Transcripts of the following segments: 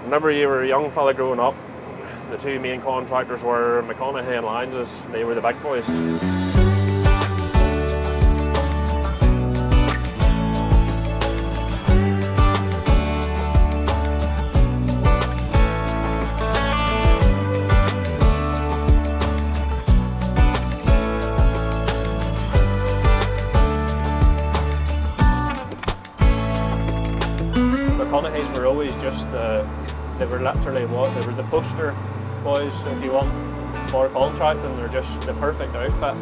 Whenever you were a young fella growing up, the two main contractors were McCones and Lyons. They were the big boys. McCones were always just they were literally what? They were the poster boys, if you want, for contracting. They're just the perfect outfit.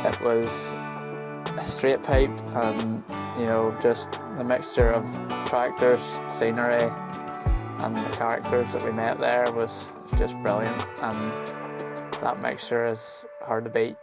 It was straight piped and, just a mixture of tractors, scenery, and the characters that we met there was just brilliant, and that mixture is hard to beat.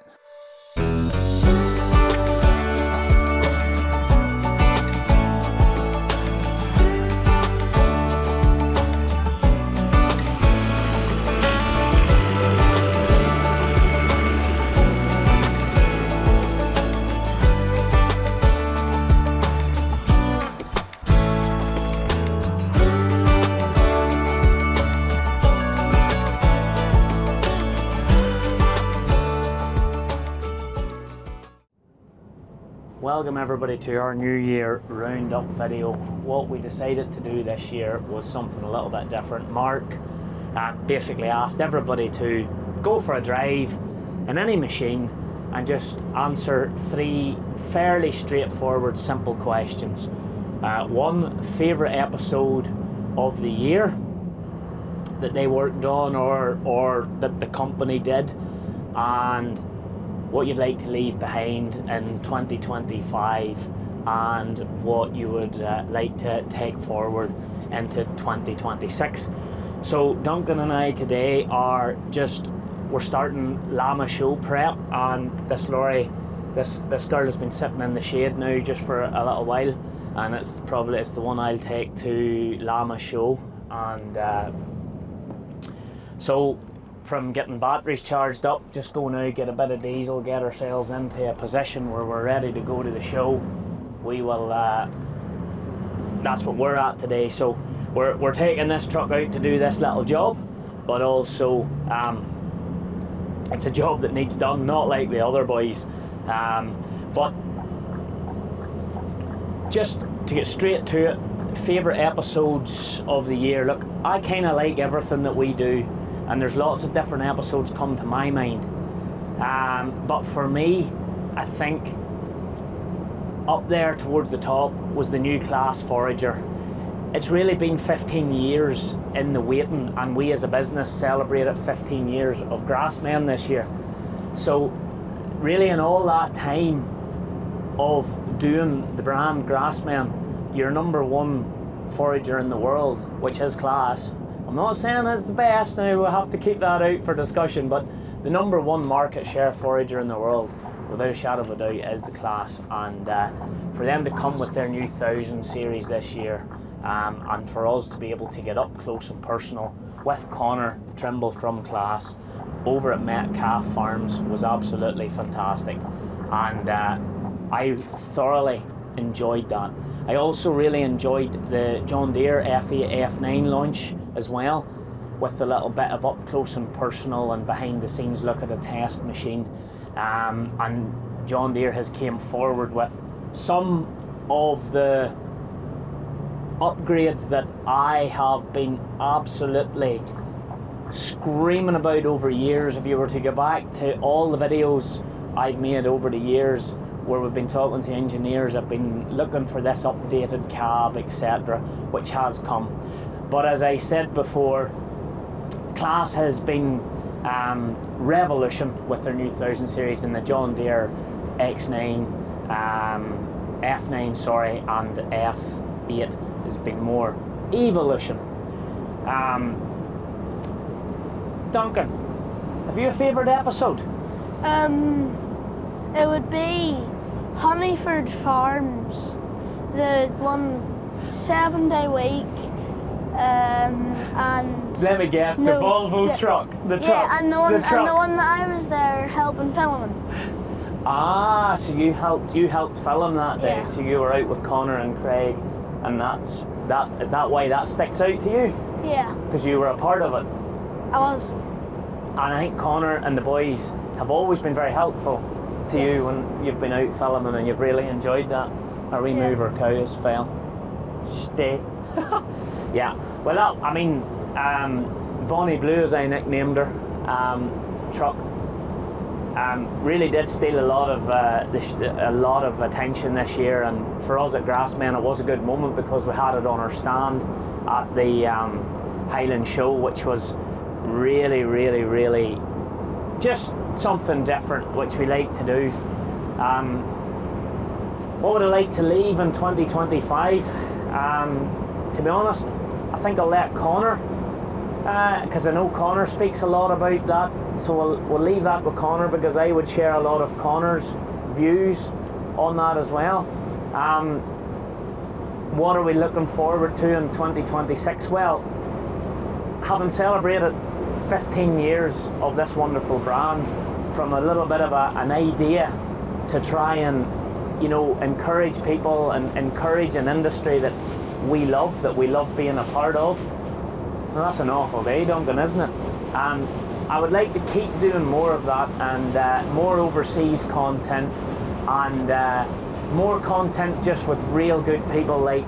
Welcome everybody to our New Year roundup video. What we decided to do this year was something a little bit different. Mark basically asked everybody to go for a drive in any machine and just answer 3 fairly straightforward, simple questions. One, favourite episode of the year that they worked on or that the company did, and what you'd like to leave behind in 2025 and what you would like to take forward into 2026. So Duncan and I today we're starting Llama show prep, and this lorry, this girl has been sitting in the shade now just for a little while, and it's the one I'll take to Llama show. And so from getting batteries charged up, just go now, get a bit of diesel, get ourselves into a position where we're ready to go to the show. We will, that's what we're at today. So we're taking this truck out to do this little job, but also it's a job that needs done, not like the other boys. But just to get straight to it, favourite episodes of the year. Look, I kind of like everything that we do, and there's lots of different episodes come to my mind. But for me, I think up there towards the top was the new class Forager. It's really been 15 years in the waiting, and we as a business celebrated 15 years of Grassmen this year. So really in all that time of doing the brand Grassmen, you're #1 forager in the world, which is class. I'm not saying it's the best, now we'll have to keep that out for discussion, but the #1 market share forager in the world, without a shadow of a doubt, is the class. And for them to come with their new 1000 series this year, and for us to be able to get up close and personal with Connor Trimble from Class over at Metcalf Farms was absolutely fantastic, and I thoroughly enjoyed that. I also really enjoyed the John Deere F8, F9 launch as well, with the little bit of up close and personal and behind the scenes look at a test machine. And John Deere has came forward with some of the upgrades that I have been absolutely screaming about over years. If you were to go back to all the videos I've made over the years where we've been talking to engineers, I've been looking for this updated cab, etc., which has come. But as I said before, Class has been revolution with their new 1000 series, in the John Deere X9, F9 sorry, and F8 has been more evolution. Duncan, have you a favourite episode? It would be Honeyford Farms, the one 7-day week, and let me guess, the Volvo truck, the truck, yeah, and the one that I was there helping filming. Ah, so you helped film that day. Yeah. So you were out with Connor and Craig, and is that why that sticks out to you? Yeah, Because you were a part of it. I was. And I think Connor and the boys have always been very helpful to Yes. you when you've been out filming, and you've really enjoyed that. Our wee Yeah. mover cow has fell. Stay. Yeah. Well, Bonnie Blue, as I nicknamed her, truck, really did steal a lot of attention this year, and for us at Grassmen, it was a good moment because we had it on our stand at the Highland Show, which was really, really, really just something different, which we like to do. What would I like to leave in 2025? To be honest, I think I'll let Connor, because I know Connor speaks a lot about that, so we'll leave that with Connor, because I would share a lot of Connor's views on that as well. What are we looking forward to in 2026? Well, having celebrated 15 years of this wonderful brand, from a little bit of an idea to try and, you know, encourage people and encourage an industry that we love being a part of. Well, that's an awful day, Duncan, isn't it? I would like to keep doing more of that, and more overseas content, and more content just with real good people, like,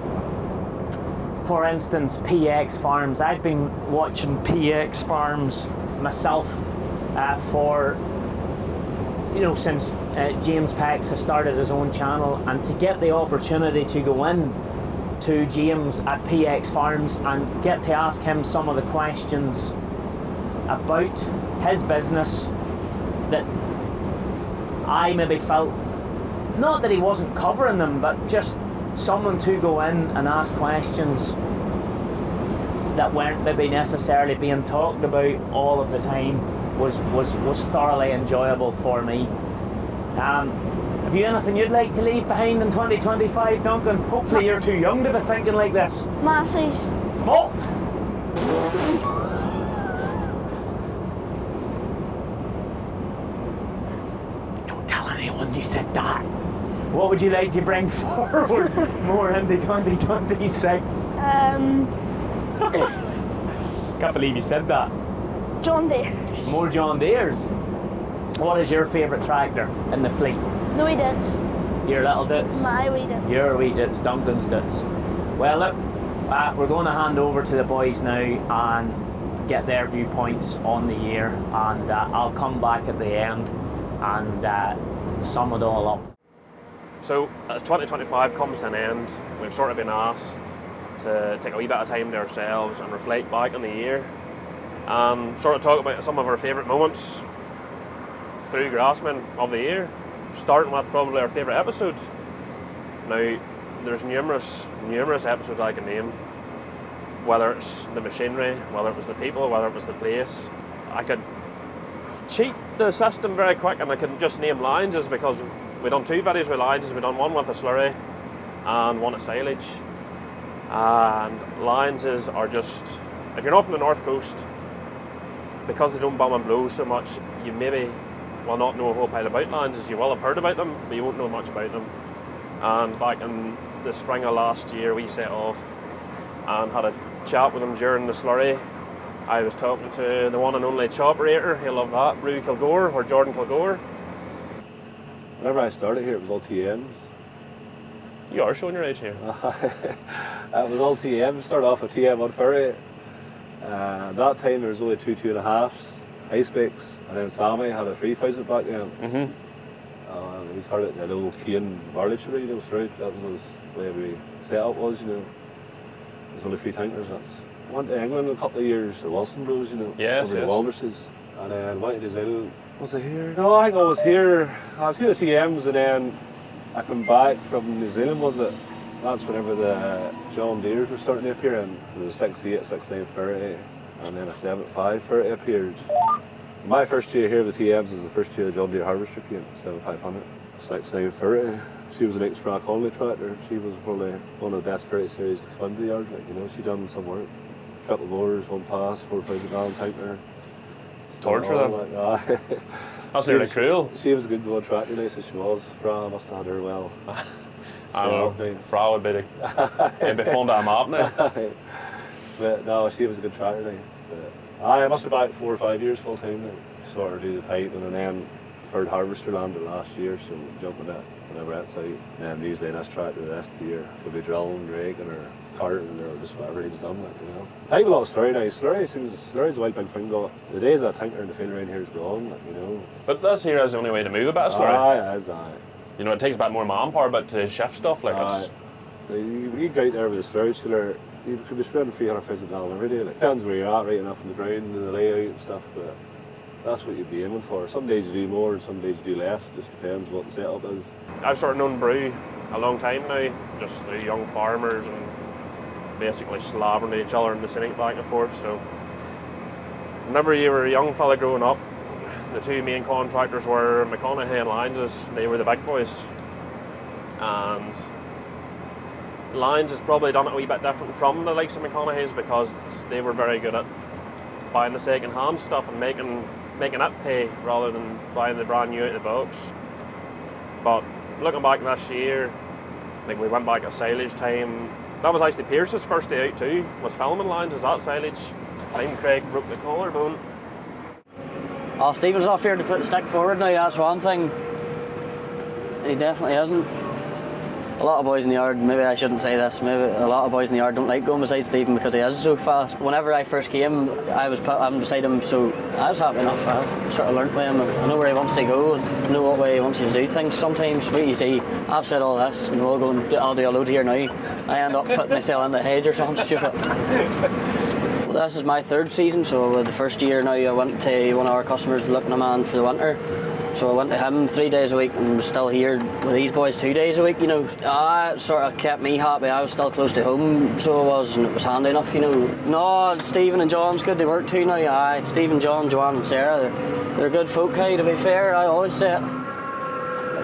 for instance, PX Farms. I've been watching PX Farms myself for, you know, since James Pex has started his own channel, and to get the opportunity to go in to James at PX Farms and get to ask him some of the questions about his business that I maybe felt, not that he wasn't covering them, but just someone to go in and ask questions that weren't maybe necessarily being talked about all of the time was thoroughly enjoyable for me. Have you anything you'd like to leave behind in 2025, Duncan? Hopefully you're too young to be thinking like this. Massies. Oh! Don't tell anyone you said that. What would you like to bring forward more into 2026? Can't believe you said that. John Deere. More John Deeres. What is your favourite tractor in the fleet? The wee dits. Your little dits? My wee dits. Your wee dits, Duncan's dits. Well, look, we're going to hand over to the boys now and get their viewpoints on the year, and I'll come back at the end and sum it all up. So as 2025 comes to an end, we've sort of been asked to take a wee bit of time to ourselves and reflect back on the year, and sort of talk about some of our favourite moments through Grassmen of the year, starting with probably our favourite episode. Now, there's numerous episodes I can name, whether it's the machinery, whether it was the people, whether it was the place. I could cheat the system very quick and I could just name lines, because we've done 2 videos with lines. We've done one with a slurry and one at silage. And lines are just, if you're not from the North Coast, because they don't bum and blow so much, you maybe will not know a whole pile about lines. You will have heard about them, but you won't know much about them. And back in the spring of last year, we set off and had a chat with them during the slurry. I was talking to the one and only operator, he'll love that, Brew Kilgore, or Jordan Kilgore. Whenever I started here, it was all TMs. You are showing your age here. It was all TMs. Started off with TM on ferry. At that time, there was only 2 2.5s, ice bakes, and then Sammy had a 3,000 back then. We started in a little cane barley chiller, you know, throughout. That was the way we set up was, you know. There's only 3 tankers. That's went to England a couple of years, the Wilson Bros, you know, Yes, over yes. the Walruses, and then went to New Zealand. Was I here? No, I think I was here. I was here at TMs, and then I come back from New Zealand. Was it? That's whenever the John Deeres were starting to appear, and there was a 68, 69 30, and then a 75 30 appeared. My first year here with TMs was the first year the John Deere Harvester came, 7500, 69 30. She was an ex-frac only tractor. She was probably one of the best 30 series to come to the yard. Like, you know, she done some work. Triple motors, 1 pass, 4,000 gallon tanker. Torture them. Like, That's nearly cruel. She was good to track today, so she was. Fra must have had her well. I don't know. Fra would be it'd be fun to have up now. But no, she was a good tracker today. I must have back 4 or 5 years full time now. Sort of do the piping, and then third harvester landed last year, so jumping it whenever that's out. And usually in this tractor the rest of the year, we'll be drilling, raking, or carting, or just whatever he's done with, you know. Pipe a lot of slurry now. Slurry's a wild big thing, but the days that tinker in the field around here is gone, like, you know. But this here is the only way to move a bit of slurry. Aye, it is, aye. You know, it takes a bit more manpower, but to shift stuff like it's. You go out there with a slurry chiller, you could be spending $300,000 every day. Like, depends where you're at, right enough on the ground and the layout and stuff, but that's what you'd be aiming for. Some days you do more and some days you do less, just depends what the setup is. I've sort of known brew a long time now, just through young farmers and basically slabbering to each other in the cynic back and forth. So whenever you were a young fella growing up, the two main contractors were McCones and Lyons. They were the big boys, and Lyons has probably done it a wee bit different from the likes of McCones because they were very good at buying the second hand stuff and making it pay rather than buying the brand new out of the box. But looking back this year, like we went back at silage time. That was actually Pierce's first day out too, was filming Lyons as that silage. Time Craig broke the collarbone. Oh, Stephen's off here to put the stick forward now, that's one thing. He definitely isn't. A lot of boys in the yard, maybe I shouldn't say this, maybe a lot of boys in the yard don't like going beside Stephen because he is so fast. Whenever I first came, I was beside him, so I was happy enough. I've sort of learnt with him. I know where he wants to go, and I know what way he wants you to do things sometimes. But you see, I've said all this, and we'll go and I'll do a load here now. I end up putting myself in the hedge or something stupid. This is my third season, so the first year now I went to one of our customers looking a man for the winter. So I went to him 3 days a week and was still here with these boys 2 days a week, you know. It sort of kept me happy. I was still close to home, so I was, and it was handy enough, you know. No, Stephen and John's good to work too now. Aye, Stephen, John, Joanne and Sarah, they're good folk, hey, to be fair, I always say it.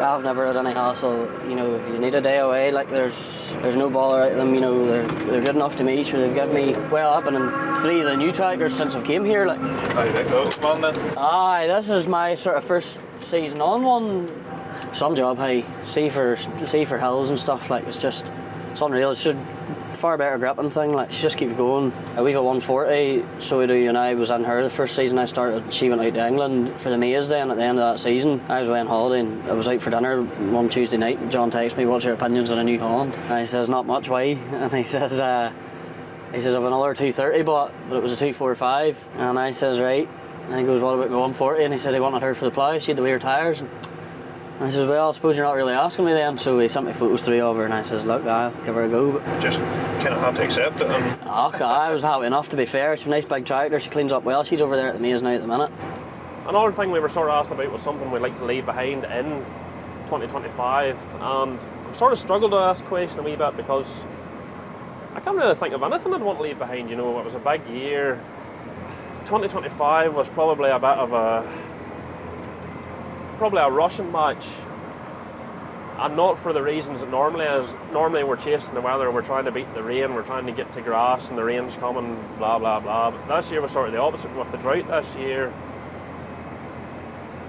I've never had any hassle, you know. If you need a day away, like there's no bother out of them, you know. They're good enough to me, sure. They've given me, well, I've been in 3 of the new tractors since I came here, like. How you go, man, then? Aye, this is my sort of first season on one. Some job, hey, see for hills and stuff, like it's unreal. It should far better gripping thing, like she just keeps going. We've a 140, so we do, and I was in her the first season I started. She went out to England for the maize then at the end of that season. I was away on holiday and I was out for dinner one Tuesday night, and John texted me, what's your opinions on a New Holland? And I says, not much, why? And he says I've another 230 but it was a 245, and I says right. And he goes, what about my 140? And he said he wanted her for the plough, she had the weird tyres. And I says, well, I suppose you're not really asking me then. So he sent me photos through of her, and I says, look, I'll give her a go. But Just kind of have to accept it. okay, I was happy enough, to be fair. She's a nice big tractor, she cleans up well. She's over there at the maize now at the minute. Another thing we were sort of asked about was something we'd like to leave behind in 2025, and I've sort of struggled with this question a wee bit because I can't really think of anything I'd want to leave behind. You know, it was a big year. 2025 was probably a bit of a rushing match, and not for the reasons that normally is. Normally we're chasing the weather, we're trying to beat the rain, we're trying to get to grass and the rain's coming, blah blah blah. But this year was sort of the opposite with the drought this year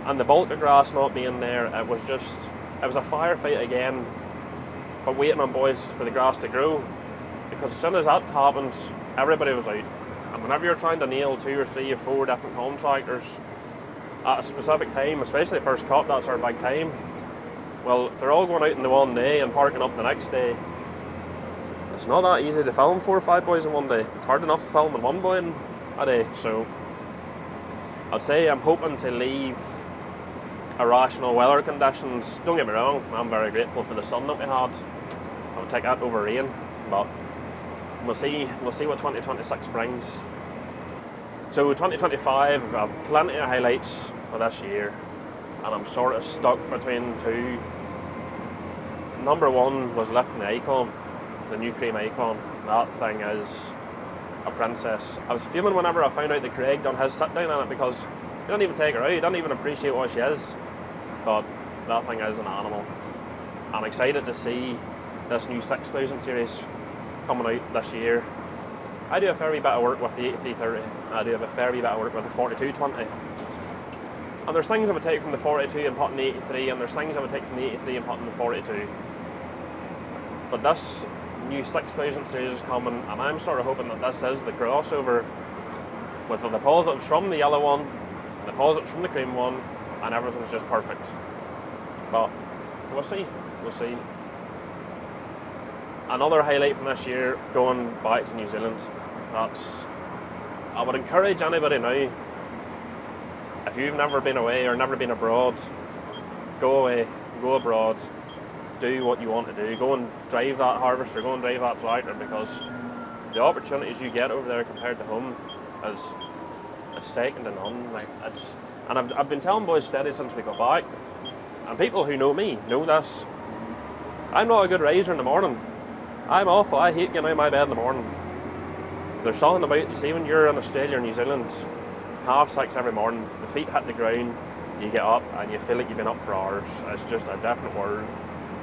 and the bulk of grass not being there. It was a firefight again, but waiting on boys for the grass to grow, because as soon as that happened, everybody was out. And whenever you're trying to nail 2 or 3 or 4 different contractors at a specific time, especially first cut, that's our big time. Well, if they're all going out in the one day and parking up the next day, it's not that easy to film 4 or 5 boys in one day. It's hard enough filming 1 boy in a day. So I'd say I'm hoping to leave irrational weather conditions. Don't get me wrong, I'm very grateful for the sun that we had. I would take that over rain, but we'll see what 2026 brings. So 2025, I have plenty of highlights for this year, and I'm sort of stuck between 2. Number 1 was lifting the Icon, the new cream Icon. That thing is a princess. I was fuming whenever I found out that Craig done his sit down on it, because he didn't even take her out, he didn't even appreciate what she is. But that thing is an animal. I'm excited to see this new 6000 series coming out this year. I do a fair wee bit of work with the 8330. I do have a fair wee bit of work with the 4220. And there's things I would take from the 42 and put in the 83, and there's things I would take from the 83 and put in the 42. But this new 6,000 series is coming, and I'm sort of hoping that this is the crossover with the positives from the yellow one, and the positives from the cream one, and everything's just perfect. But we'll see. Another highlight from this year, going back to New Zealand. I would encourage anybody now, if you've never been away or never been abroad, go away, go abroad, do what you want to do. Go and drive that harvester, go and drive that tractor, because the opportunities you get over there compared to home is second to none. And I've been telling boys steady since we got back, and people who know me know this. I'm not a good riser in the morning. I'm awful. I hate getting out of my bed in the morning. There's something about, you see, when you're in Australia or New Zealand, 6:30 every morning, the feet hit the ground, you get up and you feel like you've been up for hours. It's just a different world.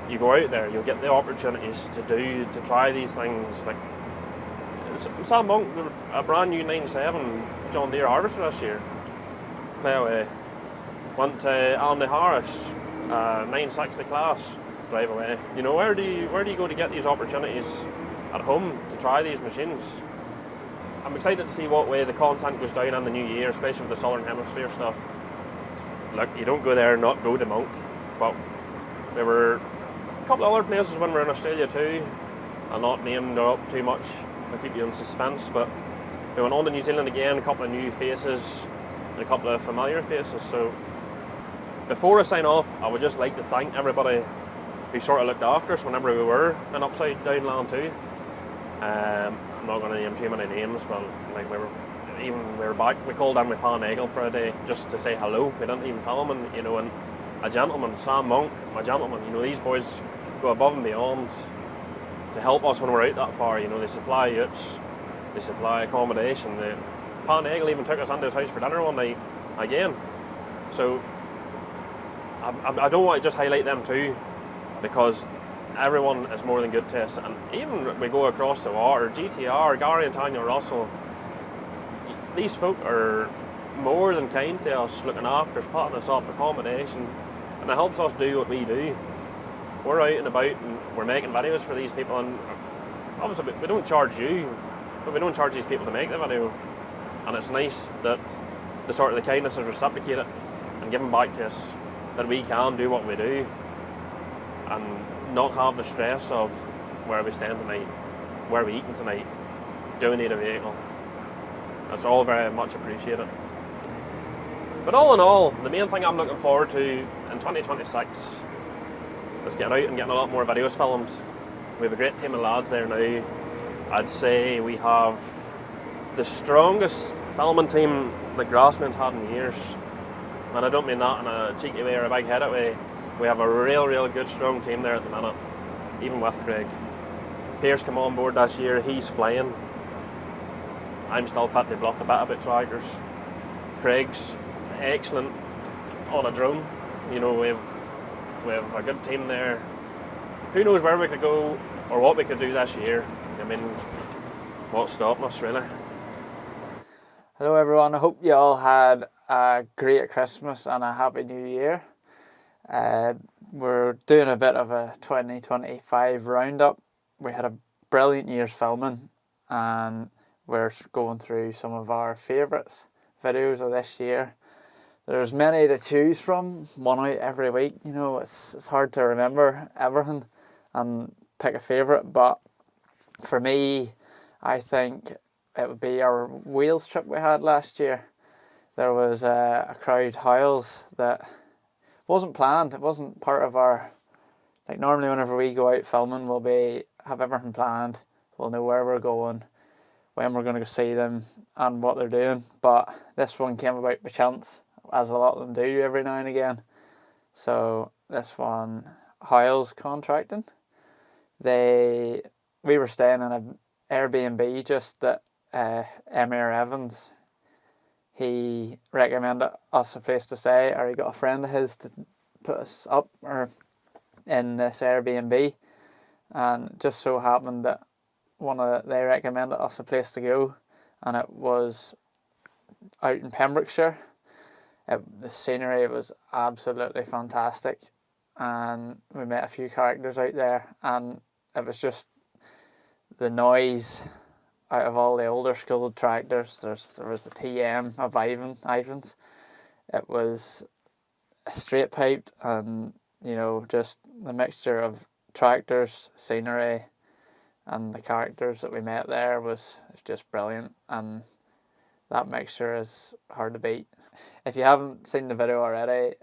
You go out there, you'll get the opportunities to try these things. Like Sam Monk, a brand new 9.7 John Deere harvester this year. Play away. Went to Alan Harris, 960 class, drive away. You know, where do you go to get these opportunities at home to try these machines? I'm excited to see what way the content goes down in the new year, especially with the Southern Hemisphere stuff. Look, you don't go there and not go to Monk. But there were a couple of other places when we were in Australia too. I'll not name them up too much, I'll keep you in suspense, but we went on to New Zealand again, a couple of new faces and a couple of familiar faces. So before I sign off, I would just like to thank everybody who sort of looked after us whenever we were in upside down land too. I'm not going to name too many names, but like we were back. We called in with Pan Eagle for a day just to say hello. We didn't even film, and you know, and a gentleman, Sam Monk, my gentleman. You know, these boys go above and beyond to help us when we're out that far. You know, they supply utes, they supply accommodation. Pan Eagle even took us into his house for dinner one night again. So I don't want to just highlight them too, because everyone is more than good to us. And even we go across the water, GTR, Gary and Tanya Russell, these folk are more than kind to us, looking after us, putting us up, accommodation, and it helps us do what we do. We're out and about and we're making videos for these people, and obviously we don't charge you, but we don't charge these people to make the video. And it's nice that the kindness is reciprocated and given back to us, that we can do what we do and not have the stress of where we staying tonight, where we eating tonight, do we need a vehicle. That's all very much appreciated. But all in all, the main thing I'm looking forward to in 2026 is getting out and getting a lot more videos filmed. We have a great team of lads there now. I'd say we have the strongest filming team that Grassmen's had in years. And I don't mean that in a cheeky way or a big-headed way. We have a real good, strong team there at the minute, even with Craig. Pierce came on board this year, he's flying. I'm still fit to bluff a bit about tractors. Craig's excellent on a drone. You know, we have a good team there. Who knows where we could go or what we could do this year. I mean, what's stopping us, really? Hello everyone, I hope you all had a great Christmas and a happy New Year. We're doing a bit of a 2025 roundup. We had a brilliant year's filming, and we're going through some of our favourites videos of this year. There's many to choose from, one out every week. You know, it's hard to remember everything and pick a favourite, but for me, I think it would be our Wales trip we had last year. There was a crowd howls that wasn't planned. It wasn't part of our, like normally whenever we go out filming, we'll have everything planned. We'll know where we're going, when we're going to go see them, and what they're doing. But this one came about by chance, as a lot of them do every now and again. So this one, Hoyle's Contracting. We were staying in an Airbnb just that Emir Evans, he recommended us a place to stay, or he got a friend of his to put us up or in this Airbnb, and it just so happened that they recommended us a place to go, and it was out in Pembrokeshire. The scenery was absolutely fantastic, and we met a few characters out there, and it was just the noise out of all the older school tractors. There was the TM of Ivan's. It was straight piped, and just the mixture of tractors, scenery, and the characters that we met there was just brilliant, and that mixture is hard to beat. If you haven't seen the video already,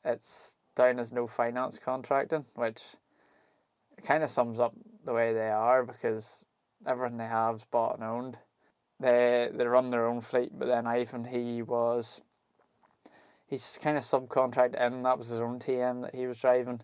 it's down as no finance contracting, which kind of sums up the way they are, because everything they have is bought and owned. They run their own fleet, but then Ivan, he's kind of subcontracted in. That was his own TM that he was driving.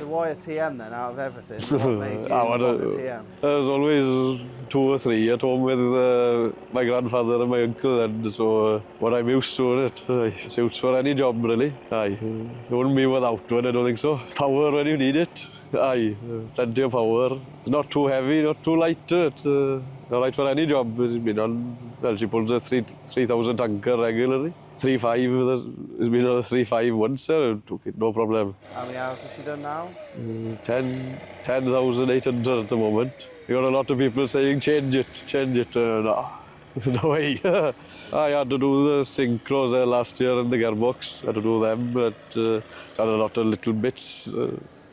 Why a TM then, out of everything? What made you want a TM? There was always 2 or 3 at home with my grandfather and my uncle, and so what I'm used to it. Suits for any job, really. Aye, it wouldn't be without one, I don't think so. Power when you need it. Aye, plenty of power. Not too heavy, not too light. All right for any job. It's been on, well, she pulls a 3,000 tanker regularly. 3.5, there's been on a 3.5 once, took it, no problem. How many hours has she done now? 10,800 at the moment. You got a lot of people saying change it. No, no way. I had to do the synchros there last year in the gearbox. Had to do them, but had a lot of little bits.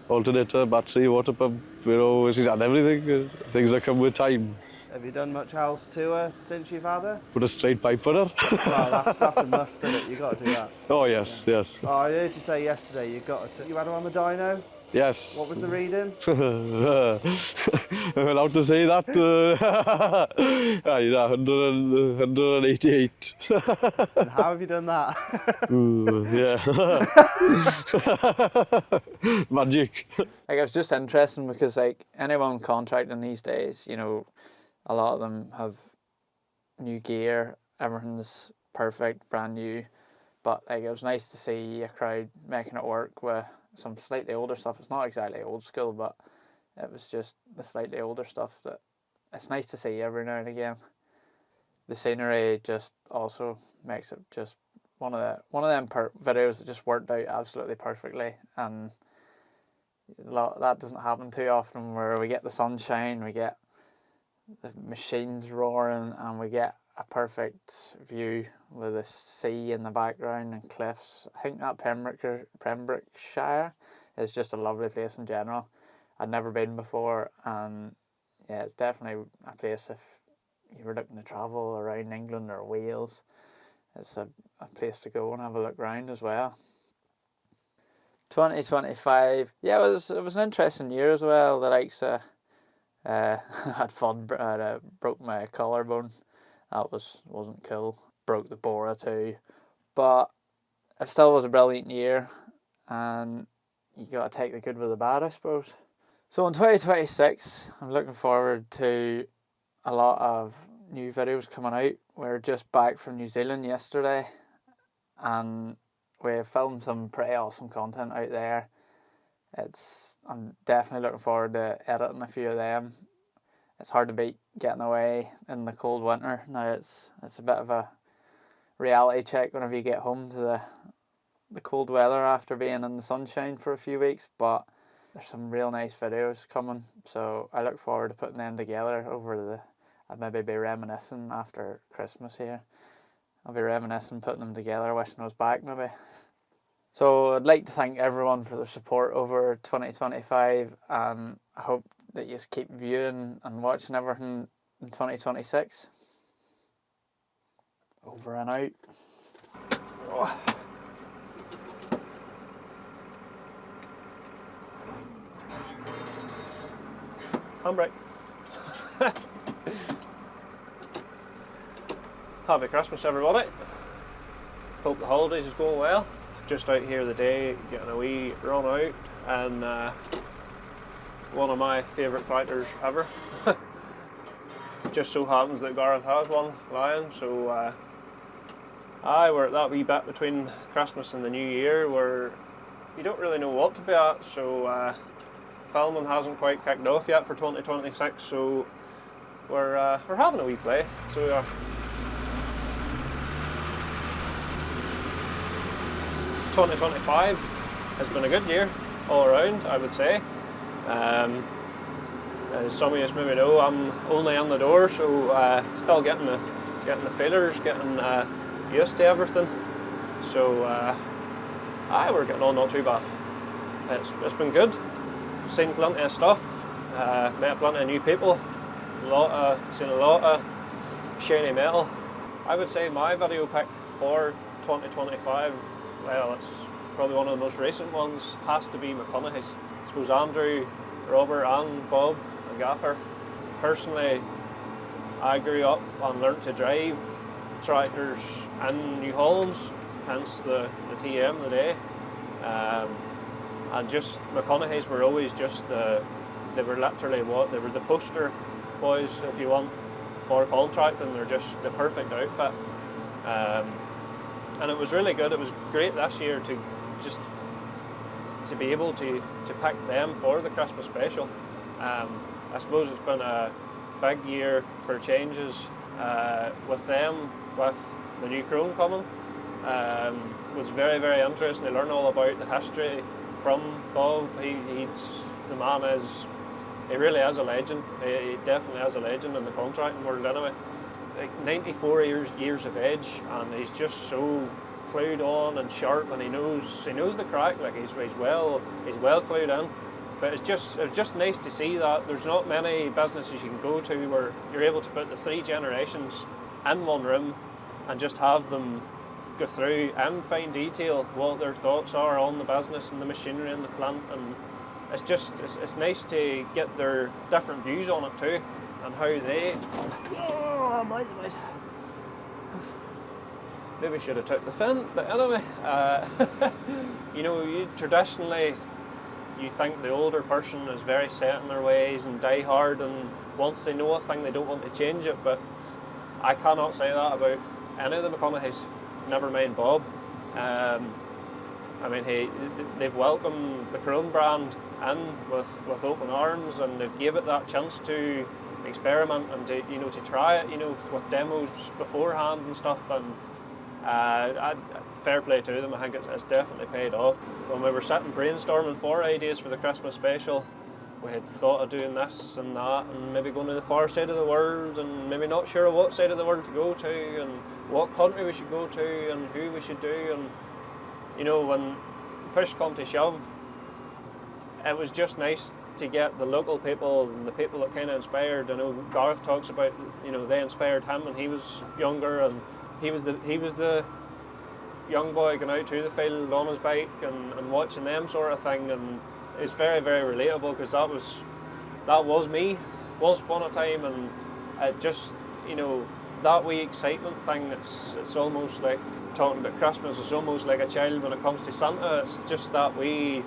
Alternator, battery, water pump, she's had everything. Things that come with time. Have you done much else to her since you've had her? Put a straight pipe on her. Well, that's a must, isn't it? You've got to do that. Oh, yes. Oh, I heard you say yesterday you had her on the dyno? Yes. What was the reading? I'm allowed to say that. 188. And how have you done that? Yeah. Magic. It was just interesting because anyone contracting these days, a lot of them have new gear, everything's perfect, brand new. But it was nice to see a crowd making it work with some slightly older stuff. It's not exactly old school, but it was just the slightly older stuff that it's nice to see every now and again. The scenery just also makes it just one of them videos that just worked out absolutely perfectly, and that doesn't happen too often, where we get the sunshine, we get the machines roaring, and we get a perfect view with the sea in the background and cliffs. I think that Pembrokeshire is just a lovely place in general. I'd never been before, and yeah, it's definitely a place if you were looking to travel around England or Wales. It's a place to go and have a look around as well. 2025, yeah, it was an interesting year as well. The likes of had fun. I broke my collarbone. That wasn't cool. Broke the Bora too, but it still was a brilliant year, and you got to take the good with the bad, I suppose. So in 2026, I'm looking forward to a lot of new videos coming out. We're just back from New Zealand yesterday, and we filmed some pretty awesome content out there. I'm definitely looking forward to editing a few of them. It's hard to beat getting away in the cold winter. Now it's a bit of a reality check whenever you get home to the cold weather after being in the sunshine for a few weeks, but there's some real nice videos coming, so I look forward to putting them together I'll maybe be reminiscing after Christmas here. I'll be reminiscing, putting them together, wishing I was back maybe. So I'd like to thank everyone for their support over 2025, and I hope that you just keep viewing and watching everything in 2026. Over and out. Handbrake. Happy Christmas, everybody. Hope the holidays is going well. Just out here today, getting a wee run out, and one of my favourite tractors ever. Just so happens that Gareth has one lying, so we're at that wee bit between Christmas and the New Year where you don't really know what to be at, so filming hasn't quite kicked off yet for 2026, so we're having a wee play. So we are. 2025 has been a good year all around, I would say. As some of you maybe know, I'm only in the door, so still getting the feelers, getting used to everything. So we're getting on not too bad. It's been good. Seen plenty of stuff, met plenty of new people, seen a lot of shiny metal. I would say my video pick for 2025, well, it's probably one of the most recent ones, has to be McConaughey's. I suppose Andrew, Robert and Bob and Gaffer. Personally, I grew up and learnt to drive tractors in New Hollands, hence the TM the day. And just McConaughey's were always just they were literally they were the poster boys, if you want, for contracting. They're just the perfect outfit. And it was really good. It was great this year to be able to pick them for the Christmas special. I suppose it's been a big year for changes with them, with the new Chrome coming. It was very, very interesting to learn all about the history from Bob. The man he really is a legend. He definitely is a legend in the contracting world anyway. Like 94 years of age, and he's just so clued on and sharp, and he knows the crack. Like he's well clued in. But it's just nice to see that there's not many businesses you can go to where you're able to put the 3 generations in one room and just have them go through in fine detail what their thoughts are on the business and the machinery and the plant, and it's nice to get their different views on it too, and how they. Oh, boys. Maybe should have took the fin, but anyway, traditionally you think the older person is very set in their ways and die hard, and once they know a thing they don't want to change it, but I cannot say that about any of the McConaughey's, never mind Bob. They've welcomed the Chrome brand in with open arms, and they've gave it that chance to experiment and to try it, with demos beforehand and stuff, and fair play to them. I think it's definitely paid off. When we were sitting brainstorming for ideas for the Christmas special, we had thought of doing this and that, and maybe going to the far side of the world, and maybe not sure what side of the world to go to, and what country we should go to, and who we should do. And when push come to shove, it was just nice to get the local people and the people that kind of inspired. I know Gareth talks about, they inspired him when he was younger, and he was the young boy going out to the field on his bike and watching them sort of thing, and it's very, very relatable, because that was me once upon a time, and it just, that wee excitement thing, it's almost like talking about Christmas. It's almost like a child when it comes to Santa. It's just that wee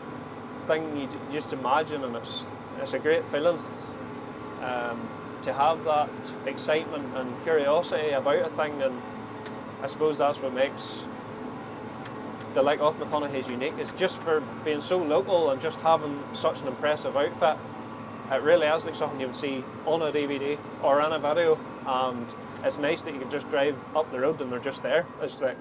thing you just imagine, and it's a great feeling to have that excitement and curiosity about a thing, and I suppose that's what makes the like of McConaughey's unique. It's just for being so local and just having such an impressive outfit. It really is like something you would see on a DVD or in a video, and it's nice that you can just drive up the road and they're just there. It's like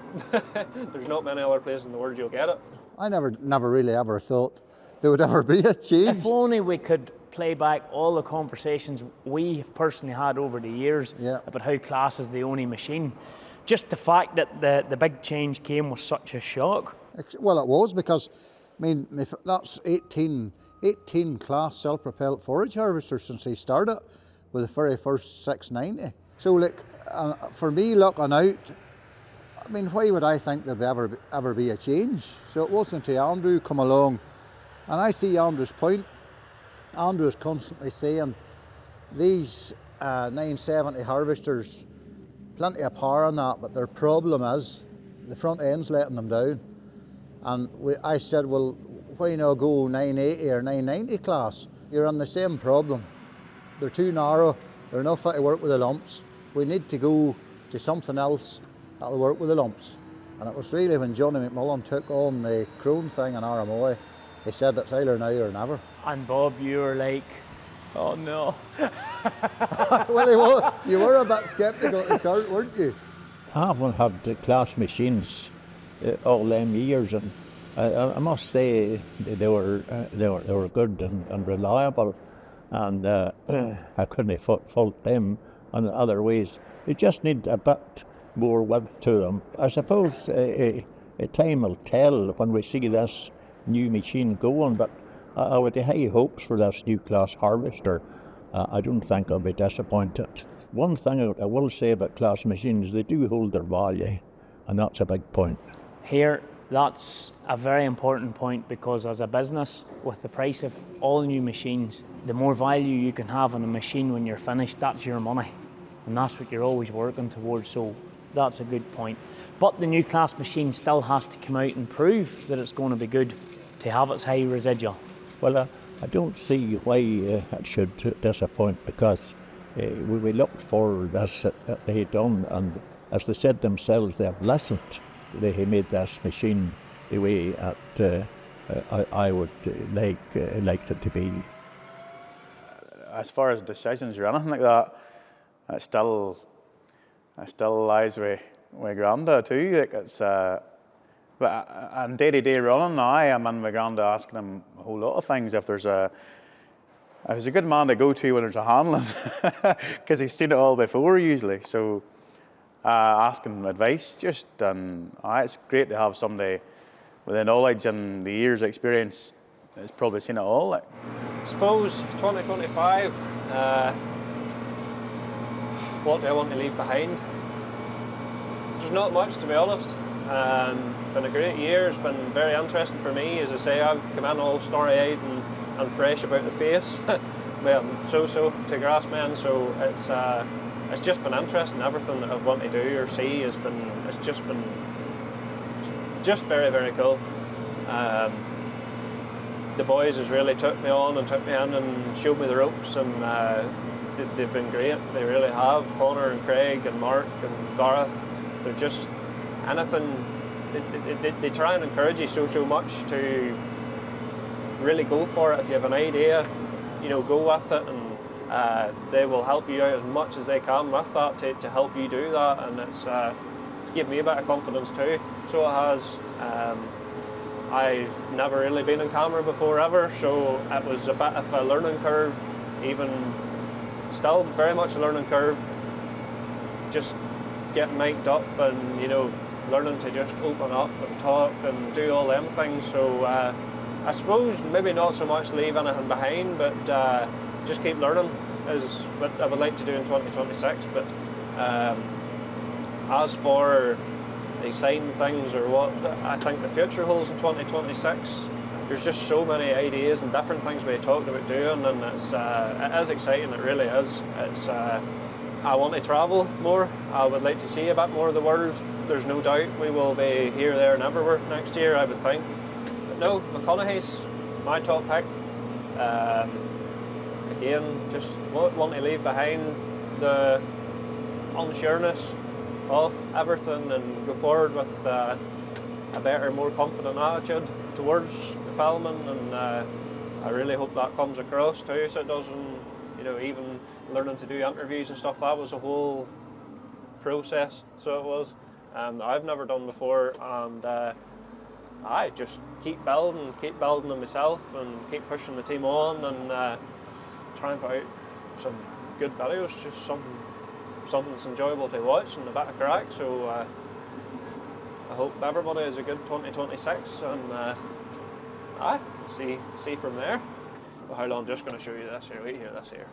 there's not many other places in the world you'll get it. I never really ever thought there would ever be a change. If only we could play back all the conversations we have personally had over the years about how class is the only machine. Just the fact that the big change came was such a shock. Well, it was, because, if that's 18 class self-propelled forage harvesters since he started with the very first 690. So, for me looking out I mean, why would I think there'd ever be a change? So it wasn't until Andrew come along, and I see Andrew's point. Andrew's constantly saying these 970 harvesters, plenty of power on that, but their problem is the front end's letting them down. And I said, well, why not go 980 or 990 class? You're on the same problem. They're too narrow, they're not fit to work with the lumps. We need to go to something else that'll work with the lumps. And it was really when Johnny McMullen took on the Crone thing in RMI, he said it's either now or never. And Bob, you were like, oh no. Well, you were a bit sceptical at the start, weren't you? I haven't had the class machines all them years, and I must say they were good and reliable, and I couldn't fault them in other ways. They just need a bit more width to them. I suppose time will tell when we see this new machine going, but I would have high hopes for this new class harvester. I don't think I'll be disappointed. One thing I will say about class machines, they do hold their value, and that's a big point. Here, that's a very important point, because as a business, with the price of all new machines, the more value you can have on a machine when you're finished, that's your money. And that's what you're always working towards, so that's a good point. But the new class machine still has to come out and prove that it's going to be good to have its high residual. Well, I don't see why it should disappoint, because we looked for this that they had done, and as they said themselves, they have listened. They made this machine the way that I would like it to be. As far as decisions or anything like that, it still lies with Granda too. Like it's, but on day-to-day running now, I'm in with Granda asking him a whole lot of things. If there's a good man to go to when there's a handling, because he's seen it all before usually. So asking him advice, it's great to have somebody with the knowledge and the years' experience that's probably seen it all. Like. I suppose 2025. What do I want to leave behind? There's not much, to be honest. Been a great year. It's been very interesting for me. As I say, I've come in all starry-eyed and fresh about the face. Well, so to Grassmen. So it's just been interesting. Everything that I've wanted to do or see it's just very, very cool. The boys has really took me on and took me in and showed me the ropes, and they've been great. They really have. Connor and Craig and Mark and Gareth. They're just anything. They try and encourage you so much to really go for it. If you have an idea, go with it, and they will help you out as much as they can with that to help you do that. And it's given me a bit of confidence too. So it has. I've never really been on camera before ever, so it was a bit of a learning curve. Even still, very much a learning curve. Just getting mic'd up and learning to just open up and talk and do all them things. So I suppose maybe not so much leave anything behind, but just keep learning is what I would like to do in 2026. But as for exciting things or what I think the future holds in 2026, there's just so many ideas and different things we talked about doing, and it is exciting. It really is. It's I want to travel more. I would like to see a bit more of the world. There's no doubt we will be here, there and everywhere next year, I would think. But no, McConaughey's my top pick. Again, just want to leave behind the unsureness of everything and go forward with a better, more confident attitude towards the filming, and I really hope that comes across too, so it doesn't, even learning to do interviews and stuff, that was a whole process, so it was, I've never done before, and I just keep building on myself and keep pushing the team on, and try and put out some good videos, just something that's enjoyable to watch and a bit of crack. So I hope everybody has a good 2026, and see from there. Well, how long? I'm just going to show you this here. Wait here, this here.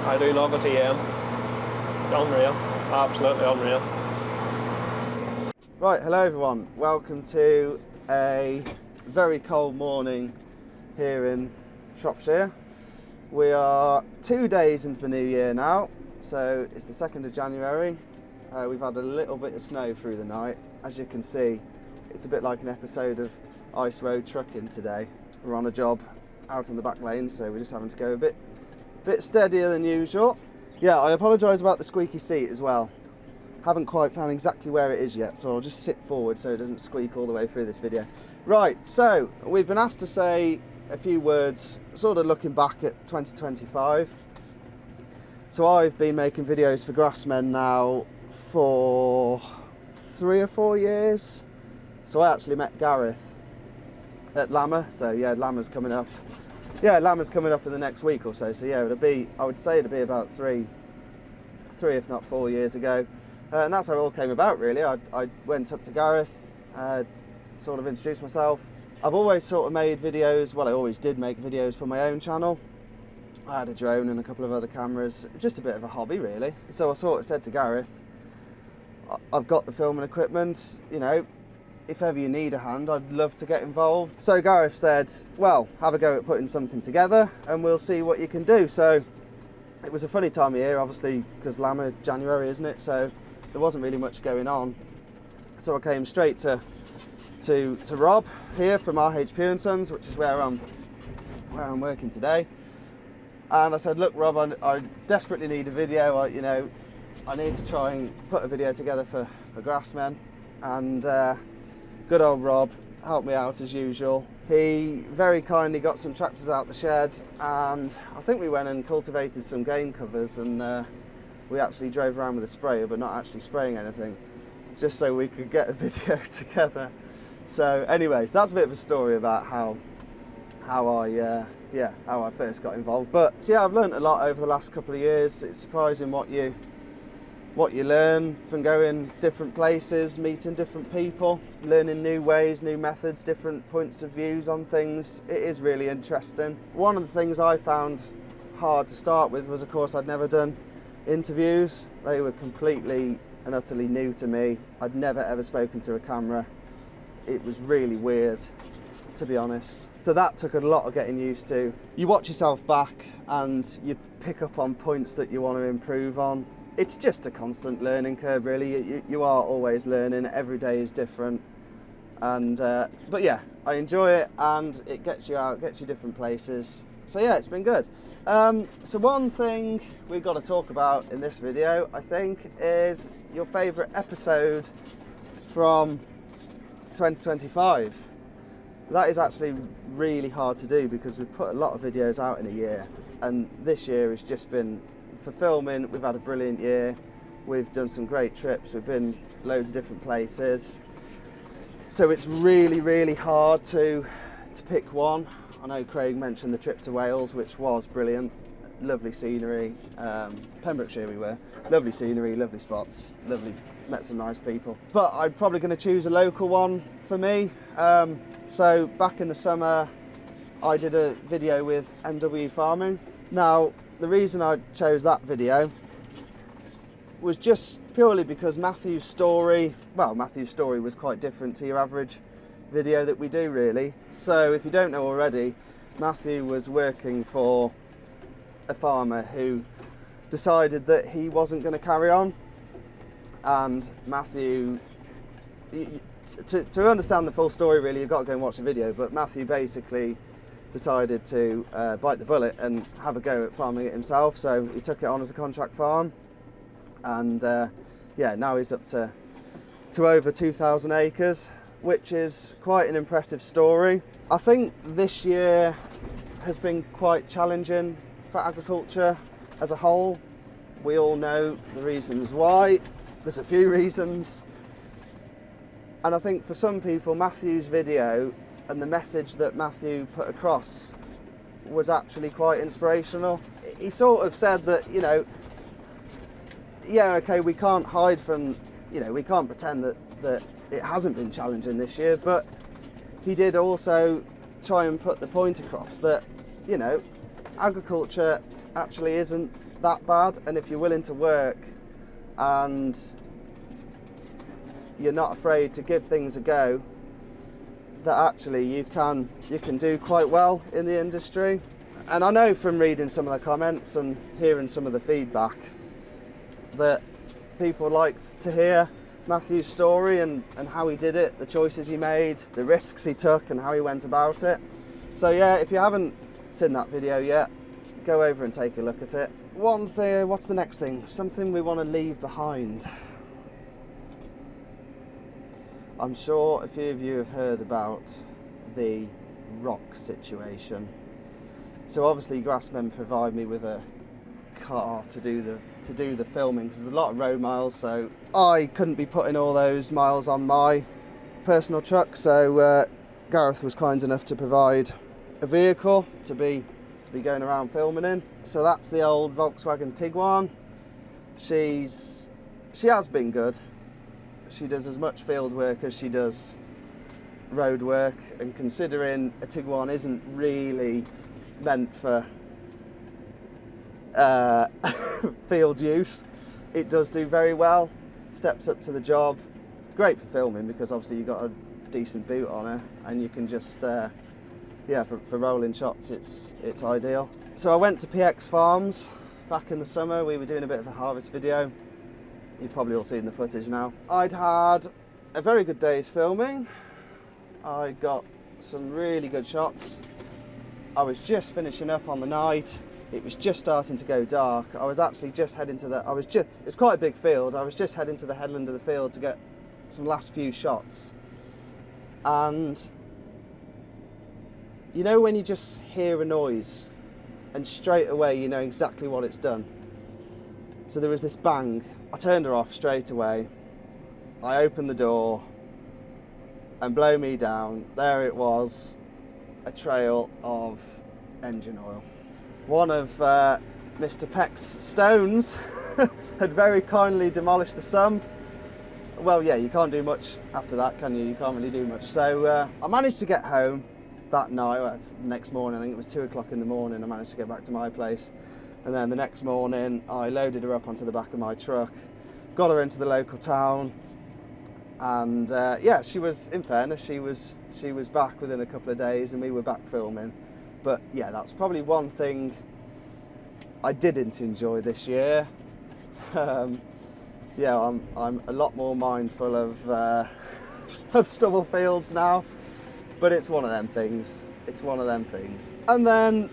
I do love a TM. Unreal. Absolutely unreal. Right, hello everyone. Welcome to a very cold morning here in Shropshire. We are 2 days into the new year now, so it's the 2nd of January. We've had a little bit of snow through the night. As you can see, it's a bit like an episode of Ice Road Trucking today. We're on a job out on the back lane, so we're just having to go a bit steadier than usual. Yeah, I apologise about the squeaky seat as well. Haven't quite found exactly where it is yet, so I'll just sit forward so it doesn't squeak all the way through this video. Right, so we've been asked to say a few words, sort of looking back at 2025. So I've been making videos for Grassmen now for 3 or 4 years. So I actually met Gareth at Lammer, so yeah, Lammer's coming up. Yeah, Lammer's coming up in the next week or so. So yeah, I would say it'll be about three if not 4 years ago. And that's how it all came about, really. I went up to Gareth, sort of introduced myself. I've always sort of made videos, well, I always did make videos for my own channel. I had a drone and a couple of other cameras, just a bit of a hobby, really. So I sort of said to Gareth, I've got the filming equipment, you know, if ever you need a hand, I'd love to get involved. So Gareth said, well, have a go at putting something together and we'll see what you can do. So it was a funny time of year, obviously, because Lammer, January, isn't it? So there wasn't really much going on. So I came straight to Rob here from RHP & Sons, which is where I'm working today. And I said, look, Rob, I desperately need a video. I need to try and put a video together for Grassmen. And good old Rob helped me out as usual. He very kindly got some tractors out the shed, and I think we went and cultivated some game covers, and we actually drove around with a sprayer, but not actually spraying anything, just so we could get a video together. So anyways, that's a bit of a story about how I first got involved. But yeah, I've learned a lot over the last couple of years. It's surprising what you learn from going different places, meeting different people, learning new ways, new methods, different points of views on things. It is really interesting. One of the things I found hard to start with was, of course, I'd never done interviews. They were completely and utterly new to me. I'd never ever spoken to a camera. It was really weird, to be honest. So that took a lot of getting used to. You watch yourself back and you pick up on points that you want to improve on. It's just a constant learning curve, really. You are always learning. Every day is different. And but yeah, I enjoy it, and it gets you out, gets you different places. So yeah, it's been good. So one thing we've got to talk about in this video, I think, is your favourite episode from 2025. That is actually really hard to do because we've put a lot of videos out in a year, and this year has just been, for filming, we've had a brilliant year. We've done some great trips, we've been loads of different places. So it's really, really hard to pick one. I know Craig mentioned the trip to Wales, which was brilliant. Lovely scenery. Pembrokeshire we were. Lovely scenery, lovely spots, lovely, met some nice people. But I'm probably going to choose a local one for me. So back in the summer, I did a video with MW Farming. Now, the reason I chose that video was just purely because Matthew's story was quite different to your average video that we do, really. So if you don't know already, Matthew was working for a farmer who decided that he wasn't going to carry on, and Matthew, to understand the full story, really, you've got to go and watch the video, but Matthew basically decided to bite the bullet and have a go at farming it himself. So he took it on as a contract farm, and yeah, now he's up to over 2,000 acres, which is quite an impressive story. I think this year has been quite challenging for agriculture as a whole. We all know the reasons why. There's a few reasons. And I think for some people, Matthew's video and the message that Matthew put across was actually quite inspirational. He sort of said that, you know, yeah, okay, we can't hide from, you know, we can't pretend that it hasn't been challenging this year, but he did also try and put the point across that, you know, agriculture actually isn't that bad, and if you're willing to work and you're not afraid to give things a go, that actually you can do quite well in the industry. And I know from reading some of the comments and hearing some of the feedback that people liked to hear Matthew's story and how he did it, the choices he made, the risks he took and how he went about it. So yeah, if you haven't seen that video yet, go over and take a look at it. One thing, what's the next thing? Something we want to leave behind. I'm sure a few of you have heard about the rock situation. So obviously Grassmen provide me with a car to do the filming, because there's a lot of road miles, so I couldn't be putting all those miles on my personal truck, so Gareth was kind enough to provide a vehicle to be going around filming in. So that's the old Volkswagen Tiguan. She has been good. She does as much field work as she does road work, and considering a Tiguan isn't really meant for field use, it does do very well, steps up to the job. Great for filming because obviously you've got a decent boot on her and you can just yeah, for rolling shots it's ideal. So I went to PX Farms back in the summer. We were doing a bit of a harvest video. You've probably all seen the footage now. I'd had a very good day's filming. I got some really good shots. I was just finishing up on the night. It was just starting to go dark. I was actually just heading to it's quite a big field. I was just heading to the headland of the field to get some last few shots. And you know when you just hear a noise and straight away you know exactly what it's done? So there was this bang. I turned her off straight away. I opened the door and blow me down, there it was, a trail of engine oil. One of Mr. Peck's stones had very kindly demolished the sump. Well, yeah, you can't do much after that, can you? You can't really do much. So I managed to get home that night. Well, the next morning, I think it was 2 o'clock in the morning, I managed to get back to my place. And then the next morning, I loaded her up onto the back of my truck, got her into the local town, and yeah, she was, in fairness, she was back within a couple of days and we were back filming. But yeah, that's probably one thing I didn't enjoy this year. Yeah, I'm a lot more mindful of stubble fields now, but it's one of them things. It's one of them things. And then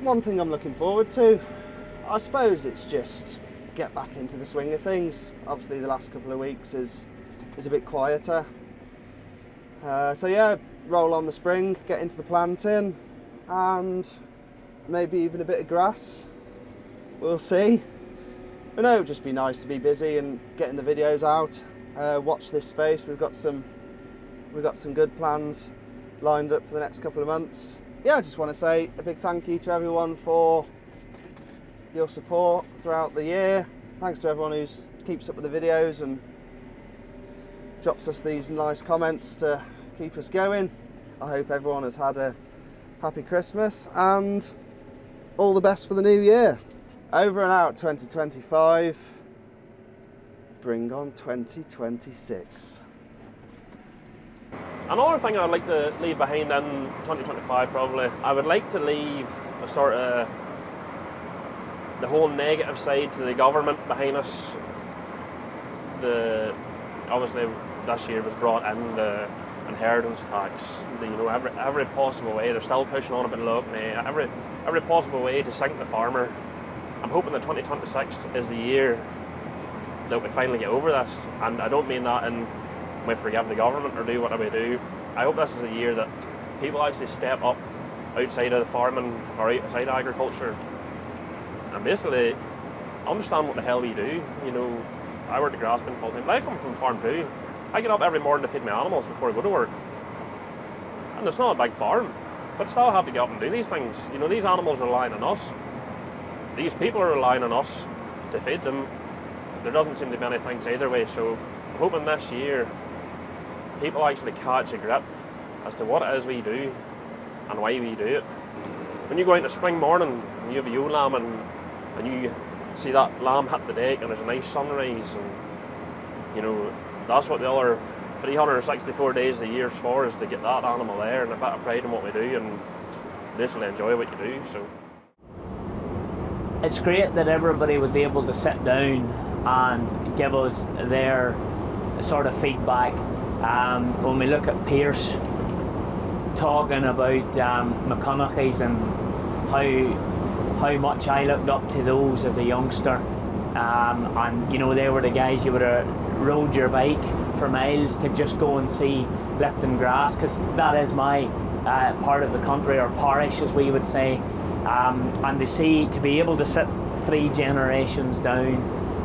one thing I'm looking forward to, I suppose it's just get back into the swing of things. Obviously the last couple of weeks is a bit quieter. So yeah, roll on the spring, get into the planting, and maybe even a bit of grass. We'll see. But no, it'd just be nice to be busy and getting the videos out. Watch this space. We've got some good plans lined up for the next couple of months. Yeah, I just want to say a big thank you to everyone for your support throughout the year. Thanks to everyone who keeps up with the videos and drops us these nice comments to keep us going. I hope everyone has had a happy Christmas and all the best for the new year. Over and out 2025. Bring on 2026. Another thing I'd like to leave behind in 2025 probably, I would like to leave a sort of the whole negative side to the government behind us. Obviously this year was brought in the inheritance tax, every possible way. They're still pushing on about look, every possible way to sink the farmer. I'm hoping that 2026 is the year that we finally get over this, and I don't mean that in we forgive the government or do whatever we do. I hope this is a year that people actually step up outside of the farming or outside of agriculture and basically understand what the hell we do. I work at Grassmen full time, but I come from a farm too. I get up every morning to feed my animals before I go to work. And it's not a big farm, but still I have to get up and do these things. These animals are relying on us. These people are relying on us to feed them. There doesn't seem to be many things either way, so I'm hoping this year people actually catch a grip as to what it is we do and why we do it. When you go out in the spring morning and you have a ewe lamb and you see that lamb hit the deck and there's a nice sunrise, and you know, that's what the other 364 days of the year is for, is to get that animal there and a bit of pride in what we do and basically enjoy what you do. So it's great that everybody was able to sit down and give us their sort of feedback. When we look at Pierce talking about McConaughey's and how much I looked up to those as a youngster, and you know, they were the guys you would have rode your bike for miles to just go and see lifting grass, because that is my part of the country, or parish as we would say, and to be able to sit 3 generations down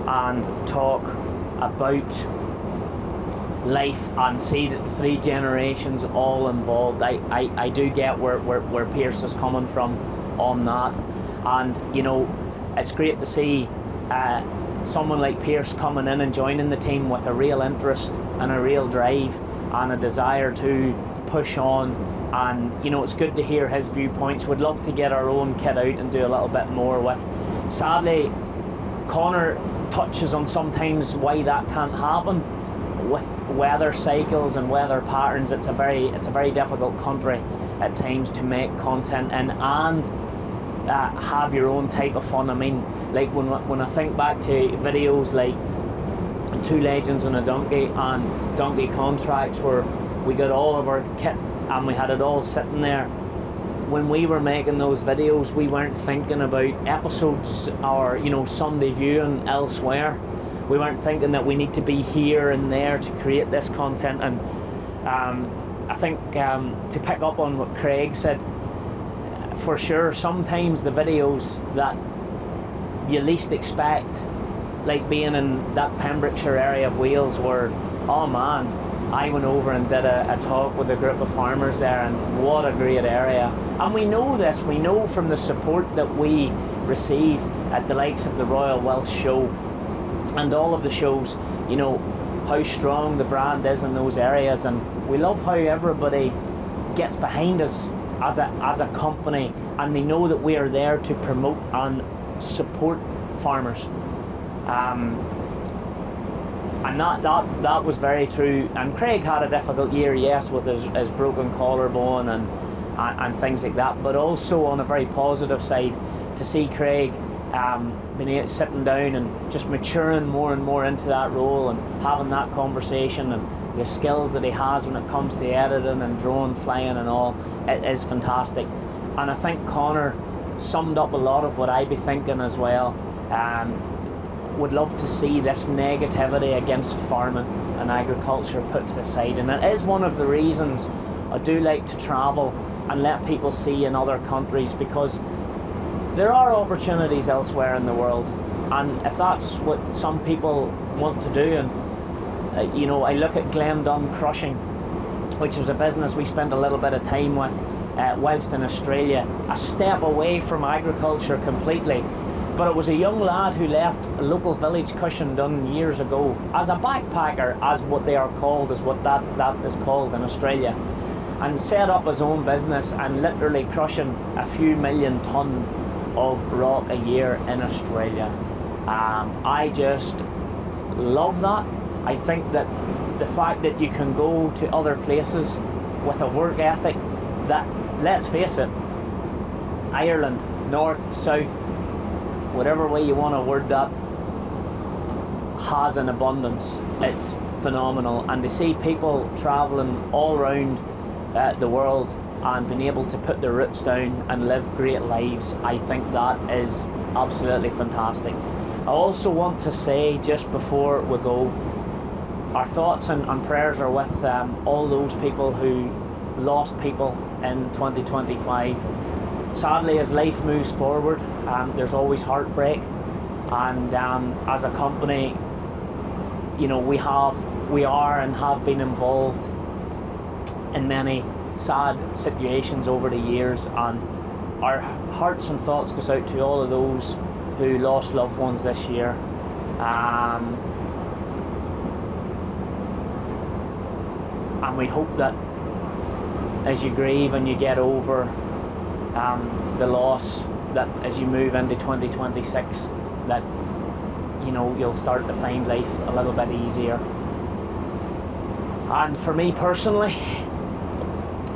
and talk about life and see that the 3 generations all involved. I do get where Pierce is coming from on that, and you know, it's great to see someone like Pierce coming in and joining the team with a real interest and a real drive and a desire to push on. And you know, it's good to hear his viewpoints. We'd love to get our own kid out and do a little bit more with. Sadly, Connor touches on sometimes why that can't happen with weather cycles and weather patterns. It's a very difficult country at times to make content in and have your own type of fun. I mean, like when I think back to videos like 2 Legends and a Donkey and Donkey Contracts, where we got all of our kit and we had it all sitting there. When we were making those videos, we weren't thinking about episodes or, you know, Sunday viewing elsewhere. We weren't thinking that we need to be here and there to create this content. And I think to pick up on what Craig said, for sure, sometimes the videos that you least expect, like being in that Pembrokeshire area of Wales, where, oh man, I went over and did a talk with a group of farmers there, and what a great area. And we know this, we know from the support that we receive at the likes of the Royal Welsh Show and all of the shows, you know, how strong the brand is in those areas. And we love how everybody gets behind us as a company, and they know that we are there to promote and support farmers. And that was very true. And Craig had a difficult year, yes, with his broken collarbone and things like that, but also on a very positive side, to see Craig sitting down and just maturing more and more into that role and having that conversation, and the skills that he has when it comes to editing and drone flying and all, it is fantastic. And I think Connor summed up a lot of what I'd be thinking as well. Would love to see this negativity against farming and agriculture put to the side, and it is one of the reasons I do like to travel and let people see in other countries, because there are opportunities elsewhere in the world, and if that's what some people want to do, and you know, I look at Glendon Crushing, which was a business we spent a little bit of time with whilst in Australia, a step away from agriculture completely. But it was a young lad who left a local village, Cushendun, years ago as a backpacker, as what they are called, is what that is called in Australia, and set up his own business and literally crushing a few million tonne of rock a year in Australia. I just love that. I think that the fact that you can go to other places with a work ethic that, let's face it, Ireland, north, south, whatever way you want to word that, has an abundance. It's phenomenal. And to see people travelling all around the world and being able to put their roots down and live great lives, I think that is absolutely fantastic. I also want to say, just before we go, our thoughts and prayers are with all those people who lost people in 2025. Sadly, as life moves forward, there's always heartbreak, and as a company, you know, we are and have been involved in many sad situations over the years, and our hearts and thoughts goes out to all of those who lost loved ones this year. And we hope that as you grieve and you get over the loss, that as you move into 2026, that, you know, you'll start to find life a little bit easier. And for me personally,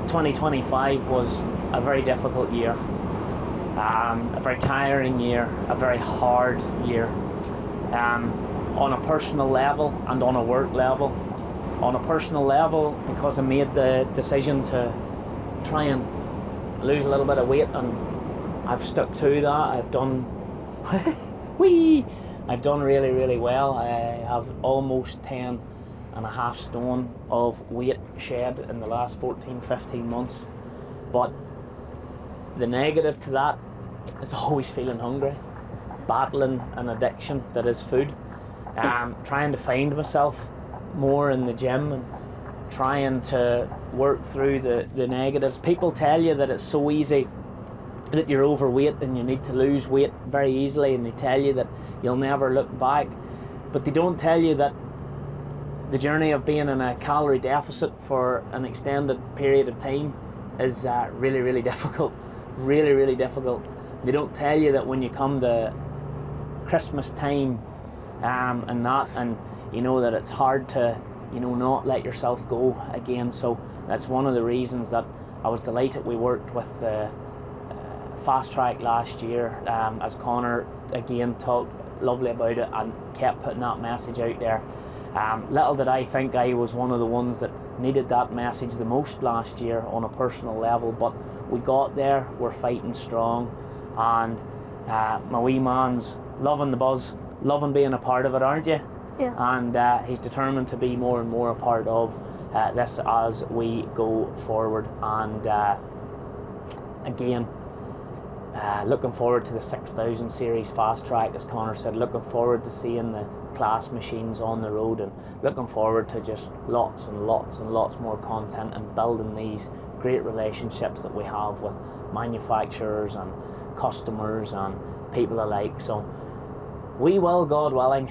2025 was a very difficult year, a very tiring year, a very hard year, on a personal level and on a work level. On a personal level, because I made the decision to try and lose a little bit of weight, and I've stuck to that. I've done I've done really, really well. I have almost 10.5 stone of weight shed in the last 14-15 months. But the negative to that is always feeling hungry, battling an addiction that is food, trying to find myself more in the gym and trying to work through the negatives. People tell you that it's so easy, that you're overweight and you need to lose weight very easily, and they tell you that you'll never look back, but they don't tell you that the journey of being in a calorie deficit for an extended period of time is really, really difficult. Really, really difficult. They don't tell you that when you come to Christmas time and you know that it's hard to, you know, not let yourself go again. So that's one of the reasons that I was delighted we worked with the Fast Track last year, as Connor again talked lovely about it and kept putting that message out there. Little did I think I was one of the ones that needed that message the most last year on a personal level, but we got there, we're fighting strong, and my wee man's loving the buzz, loving being a part of it, aren't you? Yeah. And he's determined to be more and more a part of this as we go forward. And again, looking forward to the 6000 series Fast Track, as Connor said, looking forward to seeing the class machines on the road, and looking forward to just lots and lots and lots more content and building these great relationships that we have with manufacturers and customers and people alike. So we will, God willing,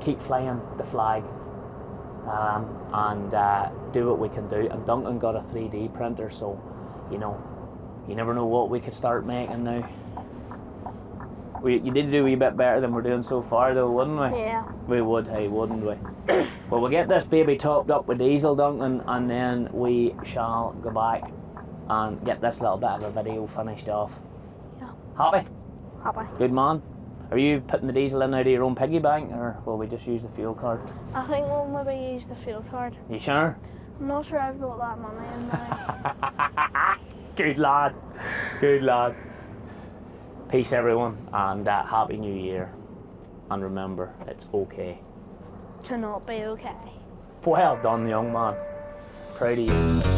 keep flying the flag and do what we can do. And Duncan got a 3D printer, so you know, you never know what we could start making now. You did do a wee bit better than we're doing so far though, wouldn't we? Yeah. We would, hey, wouldn't we? Well, we'll get this baby topped up with diesel, Duncan, and then we shall go back and get this little bit of a video finished off. Yeah. Happy? Happy. Good man. Are you putting the diesel in out of your own piggy bank, or will we just use the fuel card? I think we'll maybe use the fuel card. You sure? I'm not sure I've got that money in now. Good lad. Good lad. Peace, everyone, and Happy New Year. And remember, it's okay To not be okay. Well done, young man. Proud of you.